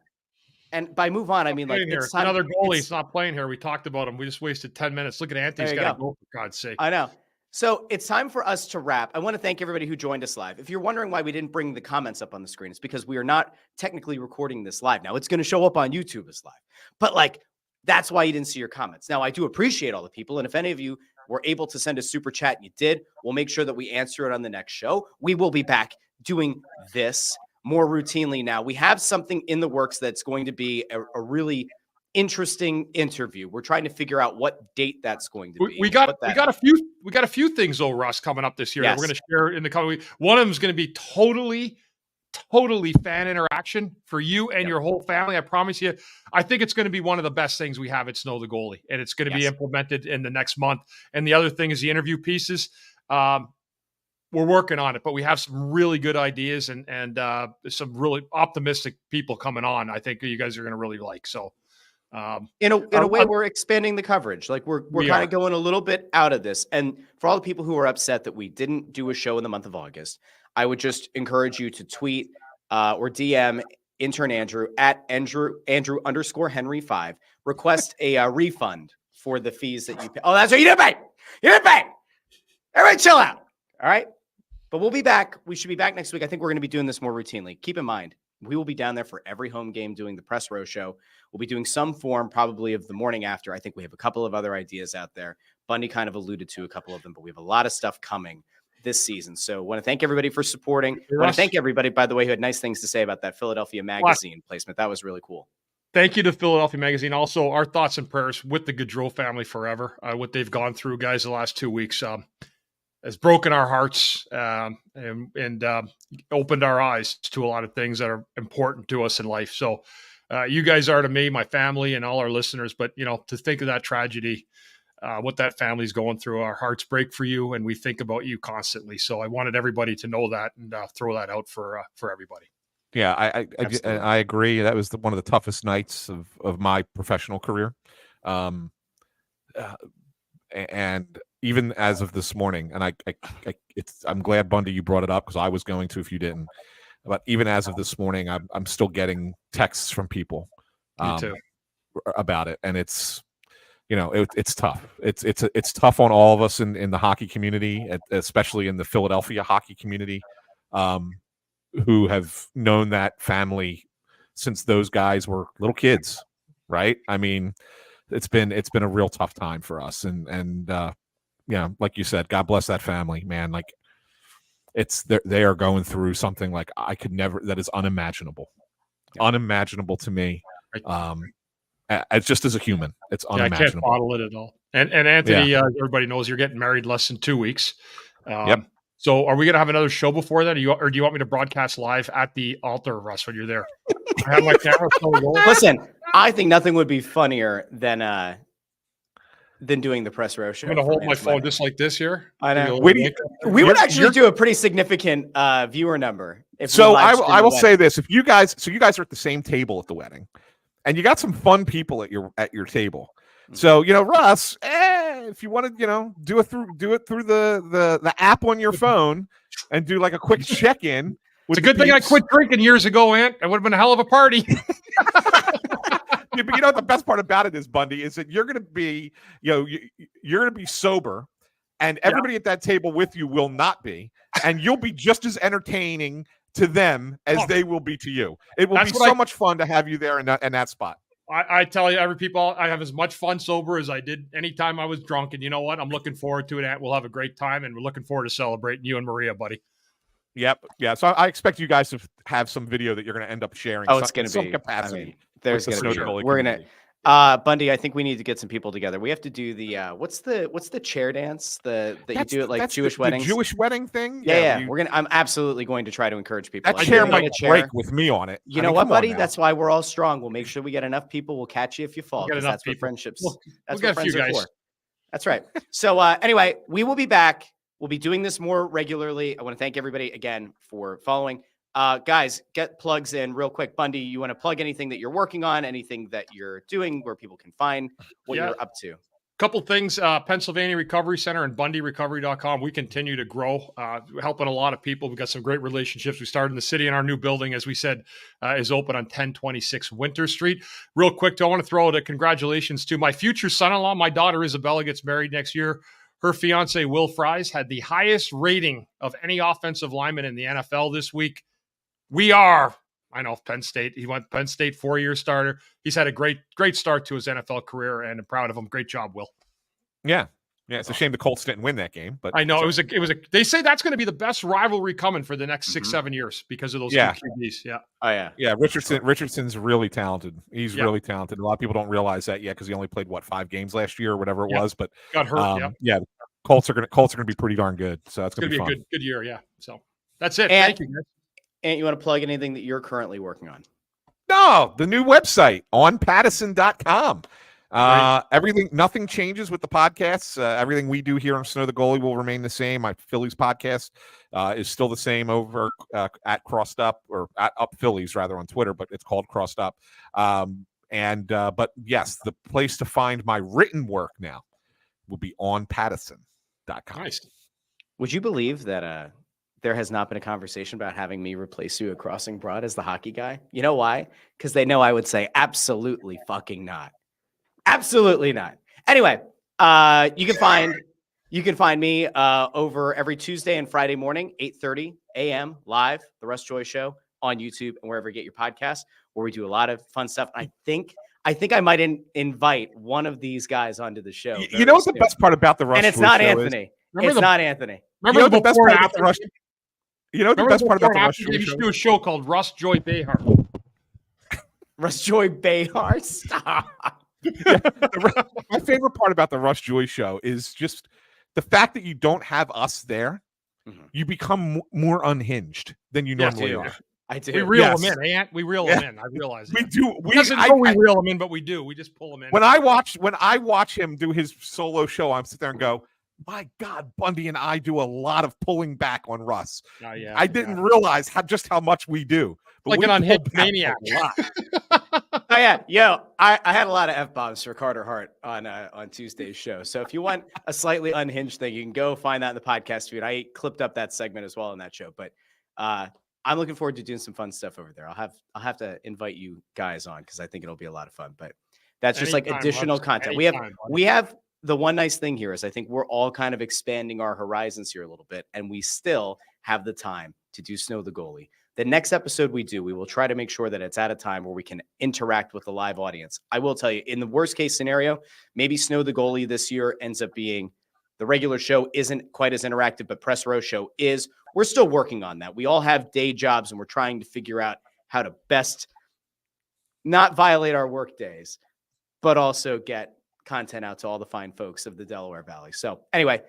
And by move on, I mean, like, it's another goalie. It's not playing here. We talked about him. We just wasted 10 minutes. Look at Anthony. He's got to go, for God's sake. I know. So it's time for us to wrap. I want to thank everybody who joined us live. If you're wondering why we didn't bring the comments up on the screen, it's because we are not technically recording this live. Now, it's going to show up on YouTube as live. But, like, that's why you didn't see your comments. Now, I do appreciate all the people. And if any of you were able to send a super chat and you did, we'll make sure that we answer it on the next show. We will be back doing this more routinely now. We have something in the works that's going to be a really interesting interview. We're trying to figure out what date that's going to be. We got a few things though, Russ, coming up this year that we're going to share in the coming week. One of them is going to be totally fan interaction for you and your whole family. I promise you. I think it's going to be one of the best things we have at Snow the Goalie, and it's going to be implemented in the next month. And the other thing is the interview pieces. We're working on it, but we have some really good ideas and some really optimistic people coming on. I think you guys are going to really like. So, in a way, we're expanding the coverage. Like we're kind of going a little bit out of this. And for all the people who are upset that we didn't do a show in the month of August, I would just encourage you to tweet or DM intern Andrew at Andrew_Henry5. Request a refund for the fees that you pay. Oh, that's right. You didn't pay. You didn't pay. Everybody chill out. All right. But we'll be back. We should be back next week. I think we're going to be doing this more routinely. Keep in mind, we will be down there for every home game doing the press row show. We'll be doing some form probably of the morning after. I think we have a couple of other ideas out there. Bundy kind of alluded to a couple of them, but we have a lot of stuff coming this season. So I want to thank everybody for supporting. I want to thank everybody, by the way, who had nice things to say about that Philadelphia Magazine placement. That was really cool. Thank you to Philadelphia Magazine. Also, our thoughts and prayers with the Gaudreau family forever. What they've gone through, guys, the last 2 weeks. Has broken our hearts and opened our eyes to a lot of things that are important to us in life. So you guys are to me, my family, and all our listeners. But, to think of that tragedy, what that family's going through, our hearts break for you, and we think about you constantly. So I wanted everybody to know that and throw that out for everybody. Yeah, I agree. That was one of the toughest nights of my professional career. And even as of this morning, and I'm glad, Bundy, you brought it up because I was going to if you didn't. But even as of this morning, I'm still getting texts from people about it, and it's it's tough. It's tough on all of us in the hockey community, especially in the Philadelphia hockey community, who have known that family since those guys were little kids, right? I mean, it's been a real tough time for us, and like you said, God bless that family, man. Like they are going through something like I could never. That is unimaginable to me. It's just as a human, it's unimaginable. I can't bottle it at all. And Anthony, everybody knows you're getting married less than 2 weeks. So are we going to have another show before that? Or do you want me to broadcast live at the altar, Russ, when you're there? I have my camera so low. Listen, I think nothing would be funnier than doing the press row show. I'm going to hold my phone just like this here. I know. We would actually do a pretty significant viewer number. I will say this: so you guys are at the same table at the wedding, and you got some fun people at your table. So Russ, if you want to do it through the app on your phone and do like a quick check-in. It's a good thing I quit drinking years ago, Ant. It would have been a hell of a party. Yeah, but what the best part about it is, Bundy, is that you're going to be, you're going to be sober, and everybody at that table with you will not be, and you'll be just as entertaining to them as they will be to you. It will be so much fun to have you there in that spot. I tell you, I have as much fun sober as I did anytime I was drunk, and you know what? I'm looking forward to it, Ant. We'll have a great time, and we're looking forward to celebrating you and Maria, buddy. Yep. Yeah. So I expect you guys to have some video that you're going to end up sharing. Oh, it's going to be some capacity. I mean, there's going to be. We're going to. Bundy, I think we need to get some people together. We have to do the what's the chair dance you do at like Jewish weddings? The Jewish wedding thing. Yeah. I'm absolutely going to try to encourage people. That chair might break with me on it. You know what, buddy? That's why we're all strong. We'll make sure we get enough people. We'll catch you if you fall. Because that's what friendships. That's what friends are for. That's right. So anyway, we will be back. We'll be doing this more regularly. I want to thank everybody again for following. Guys, get plugs in real quick. Bundy, you want to plug anything that you're working on, anything that you're doing where people can find what you're up to? Couple things, Pennsylvania Recovery Center and BundyRecovery.com. We continue to grow, helping a lot of people. We've got some great relationships. We started in the city, and our new building, as we said, is open on 1026 Winter Street. Real quick, I want to throw out a congratulations to my future son-in-law. My daughter Isabella gets married next year. Her fiance, Will Fries, had the highest rating of any offensive lineman in the NFL this week. I know Penn State. He went Penn State 4-year starter. He's had a great start to his NFL career, and I'm proud of him. Great job, Will. Yeah. It's a shame the Colts didn't win that game, but I know it was a. They say that's going to be the best rivalry coming for the next 6-7 years because of those two QBs. Yeah. Oh yeah. Yeah. Richardson's really talented. He's really talented. A lot of people don't realize that yet because he only played 5 games last year or whatever it was, but got hurt. Yeah. Colts are gonna be pretty darn good. So that's gonna be fun. a good year. Yeah. So that's it. And, thank you, guys. And you want to plug anything that you're currently working on? No, the new website on Pattison.com. Everything, nothing changes with the podcasts. Everything we do here on Snow the Goalie will remain the same. My Phillies podcast is still the same over at Crossed Up, or at Up Phillies rather, on Twitter, but it's called Crossed Up. But yes, the place to find my written work now will be on Pattison.com. Nice. Would you believe that there has not been a conversation about having me replace you at Crossing Broad as the hockey guy? You know why? Because they know I would say absolutely fucking not. Absolutely not. Anyway, you can find me over every Tuesday and Friday morning, 8:30 a.m. live, the Russ Joy Show on YouTube and wherever you get your podcasts, where we do a lot of fun stuff. I think I might invite one of these guys onto the show. You know what the best part about the Russ Joy show is? And it's not Anthony. It's not Anthony. Remember the best part about the Russ? You know the best part about the Russ Joy show? You should do a show called Russ Joy Behar. Russ Joy Behar? Stop. My favorite part about the Russ Joy show is just the fact that you don't have us there. Mm-hmm. You become more unhinged than you normally are. I do. We reel them in, Ant. We reel them in. I realize we do. We reel them in, but we do. We just pull them in. When I watch him do his solo show, I'm sit there and go, my God, Bundy and I do a lot of pulling back on Russ. I didn't realize just how much we do. But like an unhinged maniac. Oh yeah, I had a lot of F-bombs for Carter Hart on Tuesday's show. So if you want a slightly unhinged thing, you can go find that in the podcast feed. I clipped up that segment as well in that show. But I'm looking forward to doing some fun stuff over there. I'll have to invite you guys on because I think it'll be a lot of fun. But that's just like additional content. We have the one nice thing here is I think we're all kind of expanding our horizons here a little bit, and we still have the time to do Snow the Goalie. The next episode we will try to make sure that it's at a time where we can interact with the live audience. I will tell you, in the worst case scenario, maybe Snow the Goalie this year ends up being the regular show isn't quite as interactive, but Press Row Show is. We're still working on that. We all have day jobs, and we're trying to figure out how to best not violate our work days, but also get content out to all the fine folks of the Delaware Valley. So anyway,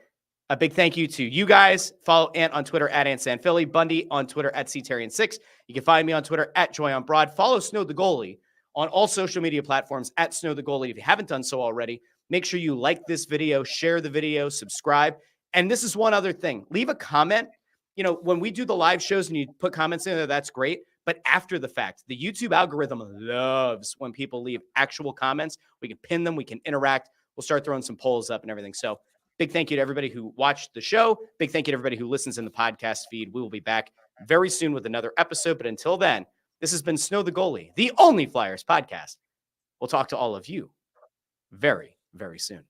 a big thank you to you guys. Follow Ant on Twitter at AntSanPhilly, Bundy on Twitter at CTerien6. You can find me on Twitter at JoyOnBroad. Follow Snow the Goalie on all social media platforms at Snow the Goalie. If you haven't done so already, make sure you like this video, share the video, subscribe. And this is one other thing. Leave a comment. You know, when we do the live shows and you put comments in there, that's great. But after the fact, the YouTube algorithm loves when people leave actual comments. We can pin them. We can interact. We'll start throwing some polls up and everything. So big thank you to everybody who watched the show. Big thank you to everybody who listens in the podcast feed. We will be back very soon with another episode. But until then, this has been Snow the Goalie, the only Flyers podcast. We'll talk to all of you very, very soon.